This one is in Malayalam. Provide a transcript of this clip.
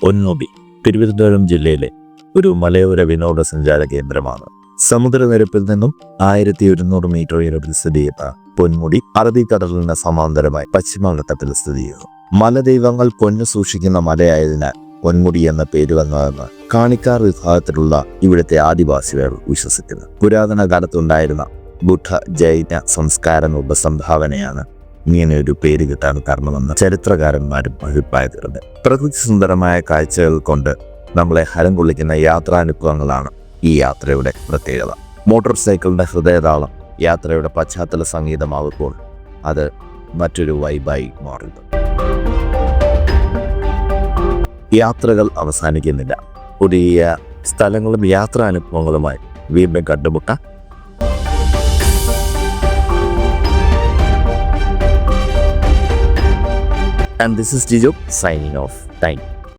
പൊന്മുടി തിരുവനന്തപുരം ജില്ലയിലെ ഒരു മലയോര വിനോദസഞ്ചാര കേന്ദ്രമാണ്. സമുദ്രനിരപ്പിൽ നിന്നും 1100 മീറ്റർ ഉയരത്തിൽ സ്ഥിതി ചെയ്യുന്ന പൊന്മുടി അറബിക്കടലിന് സമാന്തരമായി പശ്ചിമഘട്ടത്തിൽ സ്ഥിതി ചെയ്യുന്നു. മലദൈവങ്ങൾ പൊന്നു സൂക്ഷിക്കുന്ന മലയായതിനാൽ പൊന്മുടി എന്ന പേര് വന്നതെന്ന് കാണിക്കാർ വിഭാഗത്തിലുള്ള ഇവിടുത്തെ ആദിവാസികൾ വിശ്വസിക്കുന്നു. പുരാതന കാലത്തുണ്ടായിരുന്ന ബുദ്ധ ജൈന സംസ്കാരങ്ങളുടെ സംഭാവനയാണ് ഇങ്ങനെ ഒരു പേര് കിട്ടാൻ കാരണമെന്ന് ചരിത്രകാരന്മാരും അഭിപ്രായത്തിലുണ്ട്. പ്രകൃതി സുന്ദരമായ കാഴ്ചകൾ കൊണ്ട് നമ്മളെ ഹരം കൊള്ളിക്കുന്ന യാത്രാനുഭവങ്ങളാണ് ഈ യാത്രയുടെ പ്രത്യേകത. മോട്ടോർ സൈക്കിളിന്റെ ഹൃദയതാളം യാത്രയുടെ പശ്ചാത്തല സംഗീതമാവുമ്പോൾ അത് മറ്റൊരു വൈബായി മാറുന്നു. യാത്രകൾ അവസാനിക്കുന്നില്ല. പുതിയ സ്ഥലങ്ങളും യാത്രാനുഭവങ്ങളുമായി വീണ്ടും കണ്ടുമുട്ടാം. And this is Jijo signing off. Thank you.